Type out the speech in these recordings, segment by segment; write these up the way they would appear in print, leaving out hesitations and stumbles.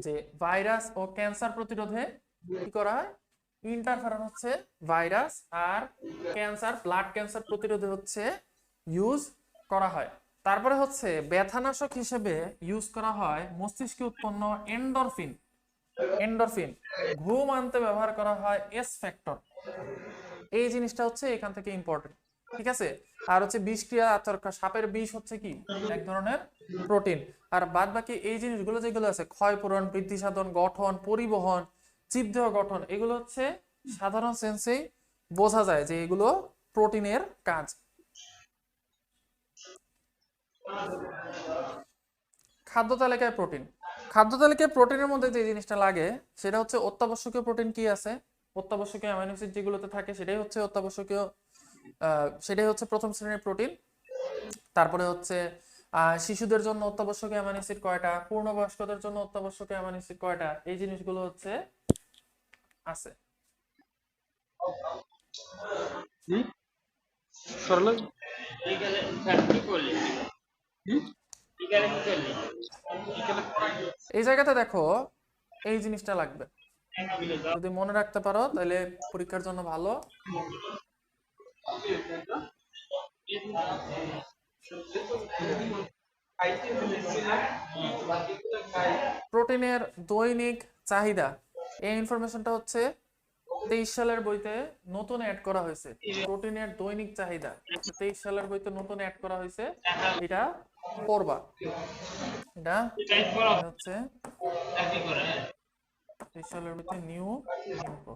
যে ভাইরাস ও ক্যান্সার প্রতিরোধে কি করা হয়, ইন্টারফেরন হচ্ছে ভাইরাস আর ক্যান্সার, ব্লাড ক্যান্সার প্রতিরোধে হচ্ছে ইউজ করা হয়। তারপরে হচ্ছে ব্যথানাশক হিসেবে ইউজ করা হয় মস্তিষ্কে উৎপন্ন এন্ডরফিন। এন্ডরফিন ঘুম আনতে ব্যবহার করা হয় এস ফ্যাক্টর। এই জিনিসটা হচ্ছে এখান থেকে ইম্পর্টেন্ট, ঠিক আছে। আর হচ্ছে বিষক্রিয়া আচরকা, সাপের বিষ হচ্ছে কি এক ধরনের প্রোটিন। আর বাদ বাকি এই জিনিসগুলো যেগুলো আছে, ক্ষয়পূরণ, বৃদ্ধি সাধন, গঠন, পরিবহন, জীবদেহ গঠন, এগুলো হচ্ছে সাধারণ সেন্সেই বোঝা যায় যে এগুলো প্রোটিনের কাজ। খাদ্য তালিকায় প্রোটিন, খাদ্য তালিকায় প্রোটিনের মধ্যে যে জিনিসটা লাগে সেটা হচ্ছে অত্যাবশ্যকীয় প্রোটিন। কি আছে, অত্যাবশ্যকীয় অ্যামাইনো অ্যাসিড যেগুলোতে থাকে সেটাই হচ্ছে অত্যাবশ্যকীয়, সেটাই হচ্ছে প্রথম শ্রেণীর প্রোটিন। তারপরে হচ্ছে শিশুদের জন্য অত্যাবশ্যকীয় অ্যামাইনো অ্যাসিড কয়টা, পূর্ণবয়স্কদের জন্য অত্যাবশ্যকীয় অ্যামাইনো অ্যাসিড কয়টা, এই জিনিসগুলো হচ্ছে আছে। এই জায়গাতে দেখো এই জিনিসটা লাগবে, যদি মনে রাখতে পারো তাহলে পরীক্ষার জন্য ভালো। প্রোটিনের দৈনিক চাহিদা, এই ইনফরমেশনটা হচ্ছে 23 সালের বইতে নতুন অ্যাড করা হয়েছে। প্রোটিনের দৈনিক চাহিদা 23 সালের বইতে নতুন অ্যাড করা হয়েছে, এটা পড়বা। এটা হচ্ছে 23 সালের বইতে নিউ ইনফো।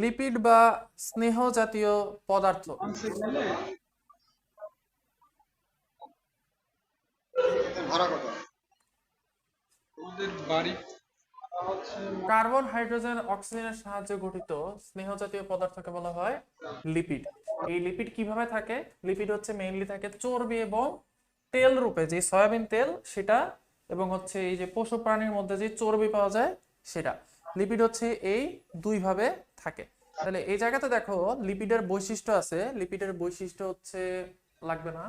লিপিড বা স্নেহ জাতীয় পদার্থ, কার্বন, হাইড্রোজেন, অক্সিজেনের সাহায্যে গঠিত স্নেহ জাতীয় পদার্থকে বলা হয় লিপিড। এই লিপিড কিভাবে থাকে, লিপিড হচ্ছে মেইনলি থাকে চর্বি এবং তেল রূপে, যে সয়াবিন তেল সেটা, এবং হচ্ছে এই যে পশু প্রাণীর মধ্যে যে চর্বি পাওয়া যায় সেটা। লিপিড হচ্ছে এই দুই ভাবে থাকে। তাহলে এই জায়গাতে দেখো লিপিডের বৈশিষ্ট্য আছে, লিপিডের বৈশিষ্ট্য হচ্ছে লাগবে না,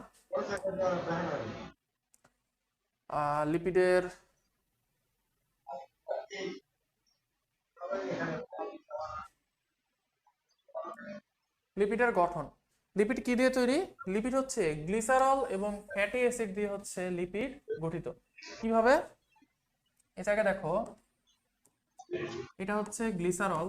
লিপিডের লিপিডের গঠন। লিপিড কি দিয়ে তৈরি, লিপিড হচ্ছে গ্লিসারল এবং ফ্যাটি অ্যাসিড দিয়ে হচ্ছে লিপিড গঠিত। কিভাবে, এই জায়গায় দেখো এটা হচ্ছে গ্লিসারল,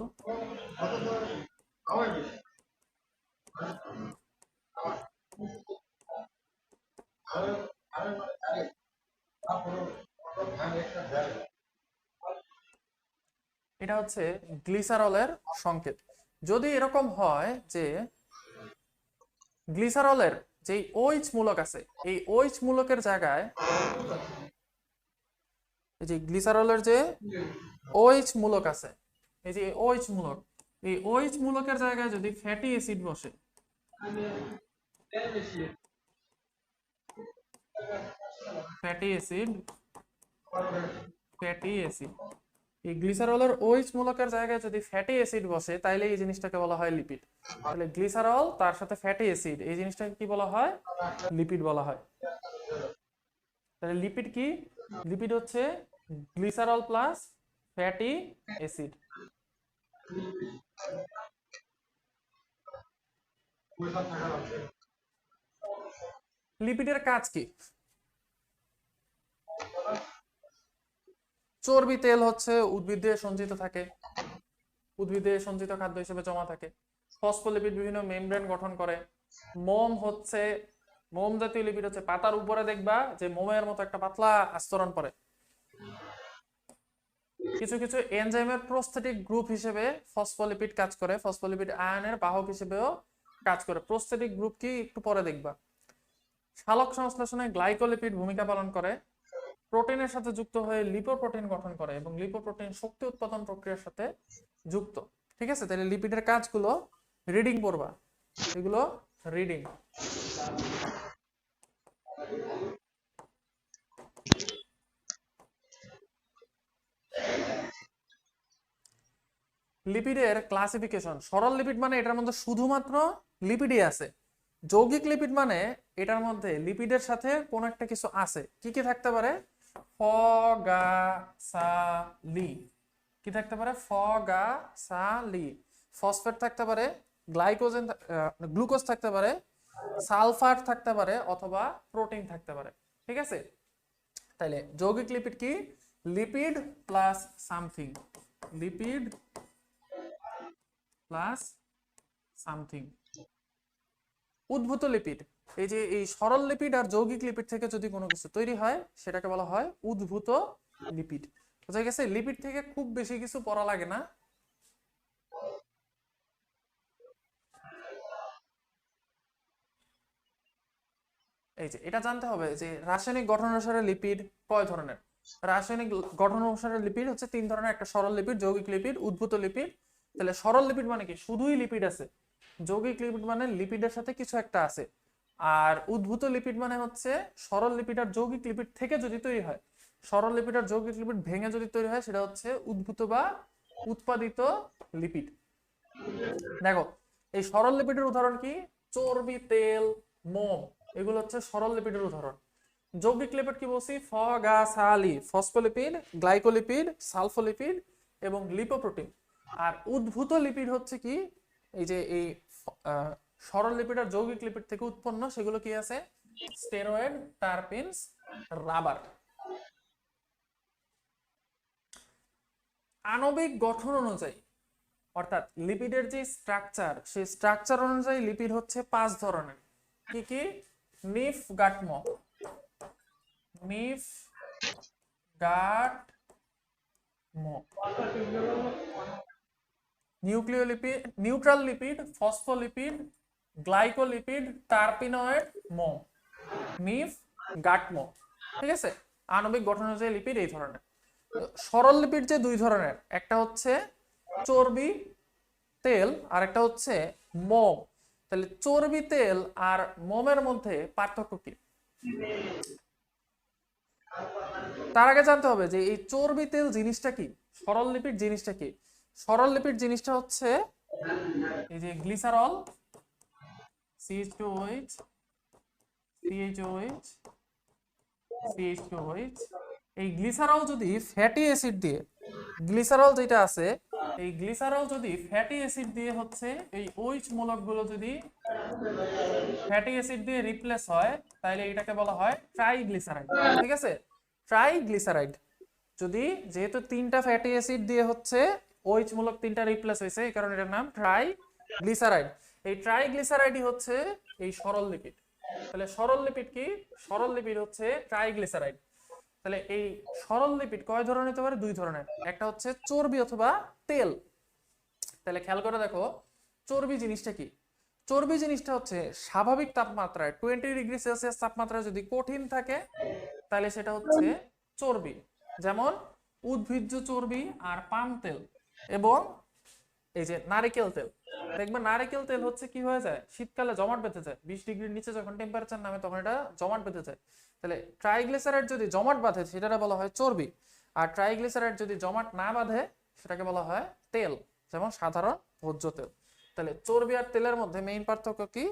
এটা হচ্ছে গ্লিসারলের সংকেত। যদি এরকম হয় যে গ্লিসারলের যে OH মূলক আছে, এই OH মূলকের জায়গায়, এই যে গ্লিসারলের যে OH মূলক আছে, এই যে OH মূলক, এই OH মূলকের জায়গায় যদি ফ্যাটি অ্যাসিড বসে, ফ্যাটি অ্যাসিড, ফ্যাটি অ্যাসিড এই গ্লিসারলের OH মূলকের জায়গায় যদি ফ্যাটি অ্যাসিড বসে তাইলে এই জিনিসটাকে বলা হয় লিপিড। তাহলে গ্লিসারল তার সাথে ফ্যাটি অ্যাসিড, এই জিনিসটাকে কি বলা হয়? লিপিড বলা হয়। তাহলে লিপিড কি? লিপিড হচ্ছে গ্লিসারল প্লাস ফ্যাটি অ্যাসিড। লিপিডের কাজ কি? চর্বি তেল হচ্ছে উদ্ভিদে সঞ্চিত থাকে, উদ্ভিদে সঞ্চিত খাদ্য হিসেবে জমা থাকে। ফসফোলিপিড বিভিন্ন মেমব্রেন গঠন করে। মোম হচ্ছে, মোম জাতীয় লিপিড হচ্ছে পাতার উপরে দেখবা যে মোমের মতো একটা পাতলা আস্তরণ পড়ে। কিছু কিছু এনজাইমের প্রস্থেটিক গ্রুপ হিসেবে ফসফোলিপিড কাজ করে, ফসফোলিপিড আয়নের বাহক হিসেবেও কাজ করে। প্রস্থেটিক গ্রুপ কি একটু পরে দেখবা। সালোক সংশ্লেষণে গ্লাইকোলিপিড ভূমিকা পালন করে। প্রোটিনের সাথে যুক্ত হয়ে লিপোপ্রোটিন গঠন করে এবং লিপোপ্রোটিন শক্তি উৎপাদন প্রক্রিয়ার সাথে যুক্ত। ঠিক আছে, তাহলে লিপিডের কাজগুলো রিডিং পড়বা, এগুলো রিডিং। লিপিডের ক্লাসিফিকেশন। সরল লিপিড মানে এটার মধ্যে শুধুমাত্র লিপিডই আছে। যৌগিক লিপিড মানে এটার মধ্যে লিপিডের সাথে কোন একটা কিছু আছে। কি কি থাকতে পারে? ফগাসালি, কি থাকতে পারে? ফগাসালি। ফসফেট থাকতে পারে, গ্লাইকোজেন, গ্লুকোজ থাকতে পারে, সালফার থাকতে পারে, অথবা প্রোটিন থাকতে পারে। ঠিক আছে, তাহলে যৌগিক লিপিড কি? Lipid plus something, lipid plus something. উদ্ভূত লিপিড, এই যে এই সরল লিপিড আর যৌগিক লিপিড থেকে যদি কোনো কিছু তৈরি হয় সেটাকে বলা হয় উদ্ভূত লিপিড। বোঝা গেছে? লিপিড থেকে খুব বেশি কিছু পড়া লাগে না। এই যে এটা জানতে হবে যে রাসায়নিক গঠন অনুসারে লিপিড কয় ধরনের। রাসায়নিক গঠন অনুসারে লিপিড হচ্ছে 3 ধরনের, একটা সরল লিপিড, যৌগিক লিপিড, উদ্ভূত লিপিড। তাহলে সরল লিপিড মানে কি? শুধুই লিপিড আছে। যৌগিক লিপিড মানে লিপিডের সাথে কিছু একটা আছে। আর উদ্ভূত লিপিড মানে হচ্ছে সরল লিপিড আর যৌগিক লিপিড থেকে যদি তৈরি হয়, সরল লিপিড আর যৌগিক লিপিড ভেঙে যদি তৈরি হয় সেটা হচ্ছে উদ্ভূত বা উৎপাদিত লিপিড। দেখো, এই সরল লিপিডের উদাহরণ কি? চর্বি, তেল, মোম, এগুলো হচ্ছে সরল লিপিডের উদাহরণ। যৌগিক লিপিড কি বলছি? ফগাসালি, ফসফোলিপিড, গ্লাইকোলিপিড, সালফোলিপিড এবং লিপোপ্রোটিন। আর উদ্ভূত লিপিড হচ্ছে কি? এই যে এই সরল লিপিড আর যৌগিক লিপিড থেকে উৎপন্ন, সেগুলো কি আছে? Steroid, terpenes, rubber. আণবিক গঠন অনুযায়ী, অর্থাৎ লিপিডের যে স্ট্রাকচার, সেই স্ট্রাকচার অনুযায়ী লিপিড হচ্ছে 5 ধরনের। কি কি? নিফ গাটম, নিফ গাটম, nucleolipid, neutral lipid, phospholipid, glycolipid, terpenoid, মোম, নিফ গাটম। ঠিক আছে, আণবিক গঠন অনুযায়ী লিপিড এই ধরনের। সরল লিপিড যে 2 ধরনের, একটা হচ্ছে চর্বি তেল আর একটা হচ্ছে মোম। তাহলে চর্বি তেল আর মোমের মধ্যে পার্থক্য কি? তার আগে জানতে হবে যে এই চর্বি তেল জিনিসটা কি, সরল লিপিড জিনিসটা কি। সরল লিপিড জিনিসটা হচ্ছে এই যে গ্লিসারল, CH2OH, CHOH, CH2OH। এই গ্লিসারল যদি ফ্যাটি অ্যাসিড দিয়ে, গ্লিসারল যেটা আছে, এই গ্লিসারল যদি ফ্যাটি অ্যাসিড দিয়ে হচ্ছে এই OH মূলকগুলো যদি ফ্যাটি অ্যাসিড দিয়ে রিপ্লেস হয় তাহলে এটাকে বলা হয় ট্রাইগ্লিসারাইড। ঠিক আছে, ট্রাইগ্লিসারাইড। যদি যেহেতু 3টা ফ্যাটি অ্যাসিড দিয়ে হচ্ছে OH মূলক 3টা রিপ্লেস হয়েছে, এই কারণে এটার নাম ট্রাইগ্লিসারাইড। এই ট্রাইগ্লিসারাইডই হচ্ছে এই সরল লিপিড। তাহলে সরল লিপিড কি? সরল লিপিড হচ্ছে ট্রাইগ্লিসারাইড। তাহলে এই সরল লিপিড কয় ধরনের হতে পারে? 2 ধরনের, একটা হচ্ছে চর্বি অথবা তেল। তাহলে খেয়াল করে দেখো, চর্বি জিনিসটা কি? চর্বি জিনিসটা হচ্ছে স্বাভাবিক তাপমাত্রায় 20 ডিগ্রি সেলসিয়াস তাপমাত্রায় যদি কঠিন থাকে তাহলে সেটা হচ্ছে চর্বি। যেমন উদ্ভিজ্জ চর্বি আর পাম তেল এবং এই যে নারিকেল তেল। দেখবে নারিকেল তেল হচ্ছে কি হয়ে যায়? শীতকালে জমাট বেঁধে যায়। 20 ডিগ্রির নিচে যখন টেম্পারেচার নামে তখন এটা জমাট বেঁধে যায়। তাহলে ট্রাইগ্লিসারাইড যদি জমাট বাঁধে সেটা বলা হয় চর্বি। আর ট্রাইগ্লিসারাইড যদি জমাট না বাঁধে সেটাকে বলা হয় তেল, যেমন সাধারণ ভোজ্য তেল। তাহলে চর্বি আর তেলের মধ্যে মেইন পার্থক্য কি?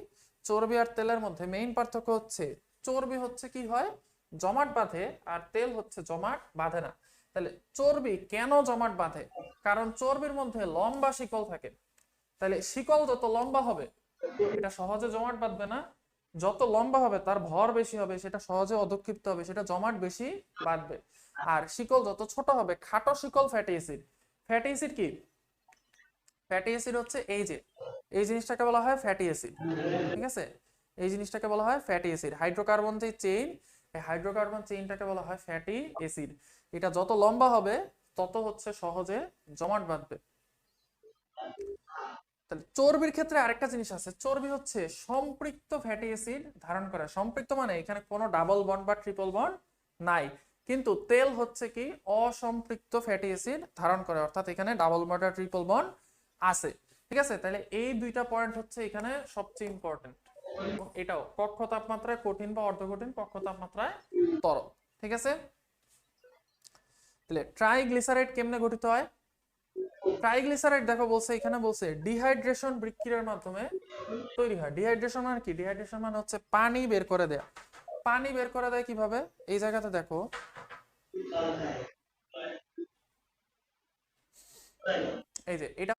চর্বি আর তেলের মধ্যে মেইন পার্থক্য হচ্ছে চর্বি হচ্ছে কি হয়, জমাট বাঁধে, আর তেল হচ্ছে জমাট বাঁধে না। তাহলে চর্বি কেন জমাট বাঁধে? কারণ চর্বির মধ্যে লম্বা শিকল থাকে। তাহলে শিকল যত লম্বা হবে এটা সহজে জমাট বাঁধবে না, যত লম্বা হবে তার ভর বেশি হবে, সেটা সহজে অধক্ষিপ্ত হবে, সেটা জমাট বেশি বাঁধবে। আর শিকল যত ছোট হবে, খাটো শিকল ফ্যাটি অ্যাসিড। ফ্যাটি অ্যাসিড কি? ফ্যাটি অ্যাসিড হচ্ছে এই যে এই জিনিসটাকে বলা হয় ফ্যাটি অ্যাসিড, ঠিক আছে? এই জিনিসটাকে বলা হয় ফ্যাটি অ্যাসিড। হাইড্রোকার্বন যে চেইন, এই হাইড্রোকার্বন চেইনটাকে বলা হয় ফ্যাটি অ্যাসিড। এটা যত লম্বা হবে তত হচ্ছে সহজে জমাট বাঁধবে। তাহলে চর্বির ক্ষেত্রে আরেকটা জিনিস আছে, চর্বি হচ্ছে সম্পৃক্ত ফ্যাটি অ্যাসিড ধারণ করে। সম্পৃক্ত মানে এখানে কোনো ডাবল বন্ড বা ট্রিপল বন্ড নাই, কিন্তু তেল হচ্ছে কি অসম্পৃক্ত ফ্যাটি অ্যাসিড ধারণ করে, অর্থাৎ এখানে ডাবল বন্ড আর ট্রিপল বন্ড আছে, ঠিক আছে? তাহলে এই দুইটা পয়েন্ট হচ্ছে এখানে সবচেয়ে ইম্পর্টেন্ট। এটাও কক্ষ তাপমাত্রায় কঠিন বা অর্ধকঠিন, কক্ষ তাপমাত্রায় তরল, ঠিক আছে? তাহলে ট্রাইগ্লিসারাইড কেমনে গঠিত হয়? ট্রাইগ্লিসারাইড দেখো বলছে, এখানে বলছে ডিহাইড্রেশন বিক্রিয়ার মাধ্যমে তৈরি হয়। ডিহাইড্রেশন মানে কি? ডিহাইড্রেশন মানে হচ্ছে পানি বের করে দেয়া। পানি বের করে দেয় কিভাবে? এই জায়গাতে দেখো, এই যে এটা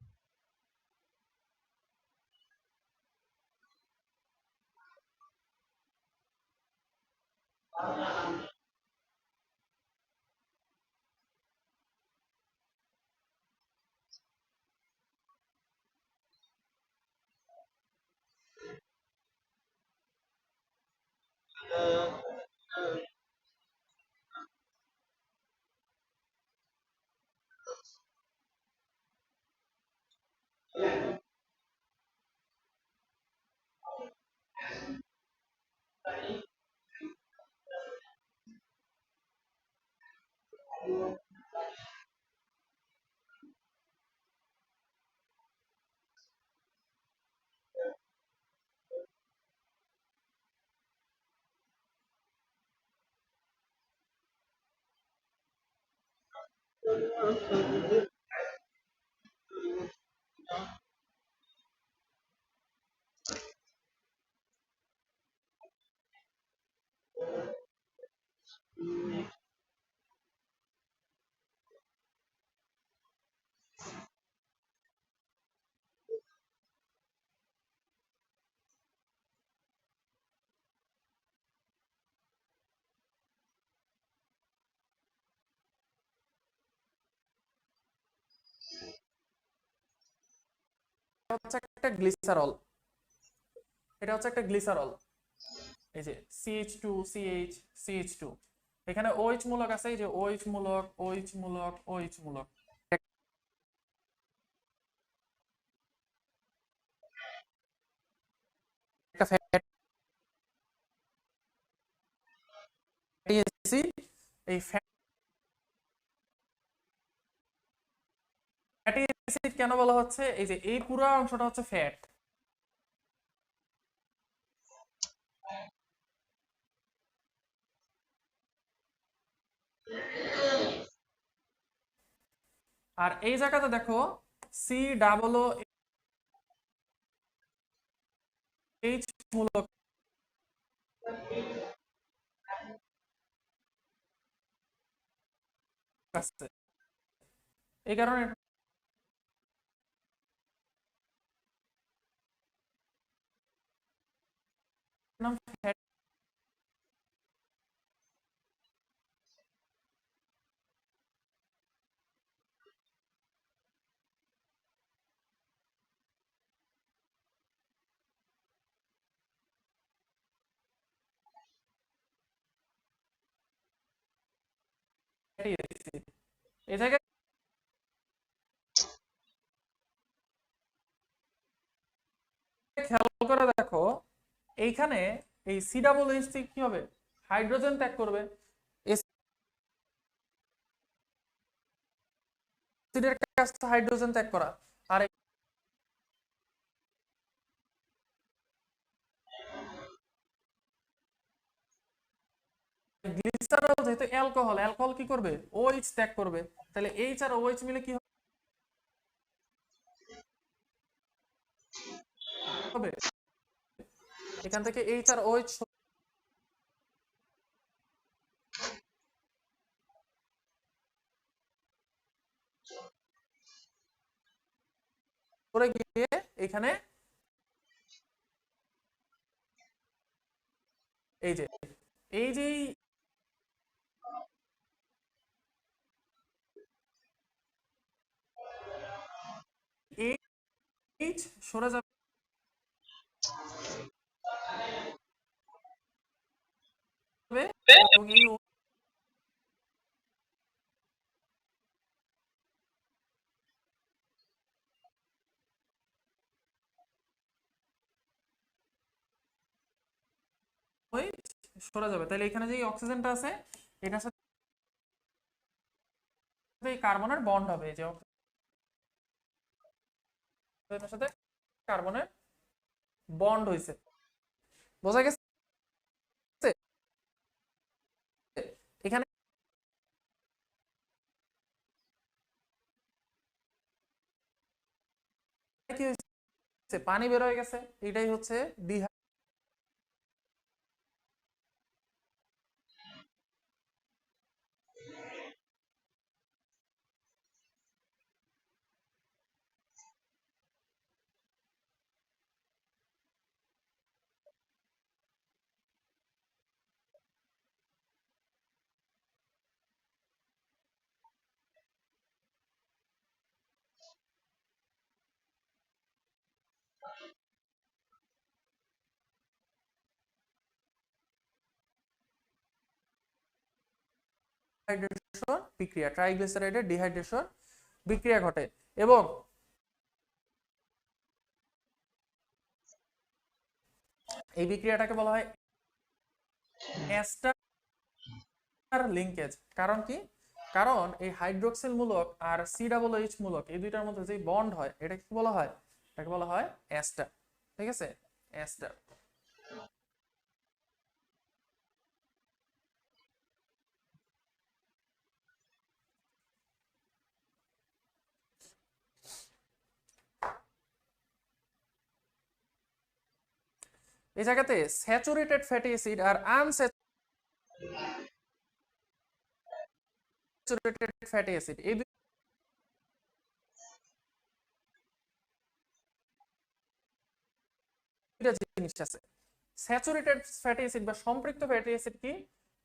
হচ্ছে একটা গ্লিসারল, এটা হচ্ছে একটা গ্লিসারল। এই যে CH2 CH CH2, এখানে OH মূলক আছে, এই যে OH মূলক OH মূলক OH মূলক, একটা ফ্যাটি অ্যাসিড। এই ফ্যাটি অ্যাসিড কেন বলা হচ্ছে? এই যে এই পুরো অংশটা হচ্ছে ফ্যাট, আর এই জায়গাতে দেখো COOH মূলক আছে, এই কারণে এটার নাম ফ্যাটি অ্যাসিড। এই জায়গায় খেয়াল করে দেখো, এইখানে এই COOH কি হবে? হাইড্রোজেন ত্যাগ করবে। অ্যাসিডের কাজ তো হাইড্রোজেন ত্যাগ করা, আর গ্লিসারল যেহেতু অ্যালকোহল, অ্যালকোহল কি করবে? OH ত্যাগ করবে। তাহলে H আর OH মিলে কি হবে? এখান থেকে H আর OH সরে গিয়ে এখানে এই যে এই যে H সরে যাবে এবং এই OH সরে যাবে। তাহলে এখানে যে অক্সিজেনটা আছে এটার সাথে এই কার্বনের বন্ড হবে, এই যে অক্সিজেনের সাথে কার্বনের বন্ড হয়েছে। বোঝা গেছে? এখানে কি হয়েছে? পানি বের হয়ে গেছে, এটাই হচ্ছে ডিহাইড্রেশন বিক্রিয়া, ট্রাইগ্লিসারাইডের ডিহাইড্রেশন বিক্রিয়া ঘটে। এবং এই বিক্রিয়াটাকে বলা হয় এস্টার লিঙ্কেজ। কারণ কি? কারণ এই হাইড্রোক্সিল মূলক আর COOH মূলক এই দুইটার মধ্যে যে বন্ড হয় এটা কি বলা হয়? এটাকে বলা হয় এস্টার। ঠিক আছে, এস্টার। এই জায়গাতে স্যাচুরেটেড ফ্যাটি অ্যাসিড আর আনস্যাচুরেটেড ফ্যাটি অ্যাসিড এই দুইটা জিনিস আছে। স্যাচুরেটেড ফ্যাটি অ্যাসিড বা সম্পৃক্ত ফ্যাটি অ্যাসিড কি?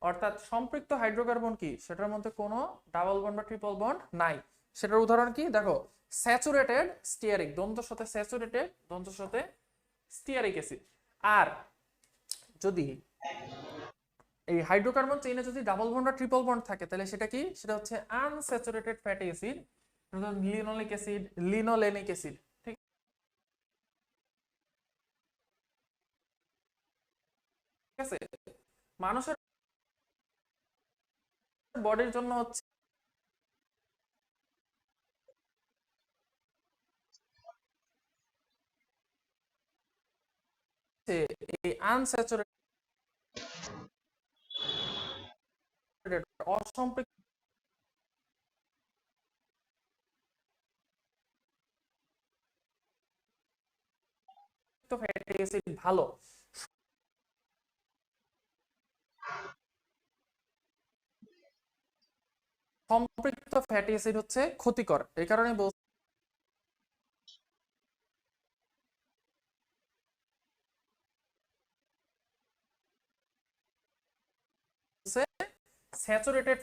অর্থাৎ সম্পৃক্ত হাইড্রোকার্বন কি? সেটার মধ্যে কোনো ডাবল বন্ড বা ট্রিপল বন্ড নাই। সেটার উদাহরণ কি? দেখো, স্যাচুরেটেড স্টিয়ারিক, দন্তের সাথে স্যাচুরেটেড, দন্তের সাথে স্টিয়ারিক অ্যাসিড। আর যদি এই হাইড্রোকার্বন চেইনে যদি ডাবল বন্ড বা ট্রিপল বন্ড থাকে তাহলে সেটা কি? সেটা হচ্ছে unsaturated fatty acid, linoleic acid, linolenic acid. ঠিক আছে, মানুষের বডির জন্য হচ্ছে এই আনস্যাচুরেটেড অসম্পৃক্ত ফ্যাটি অ্যাসিড ভালো। সম্পৃক্ত ফ্যাটি অ্যাসিড হচ্ছে ক্ষতিকর, এই কারণে বলছে স্যাচুরেটেড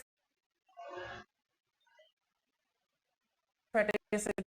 ফ্যাটি অ্যাসিড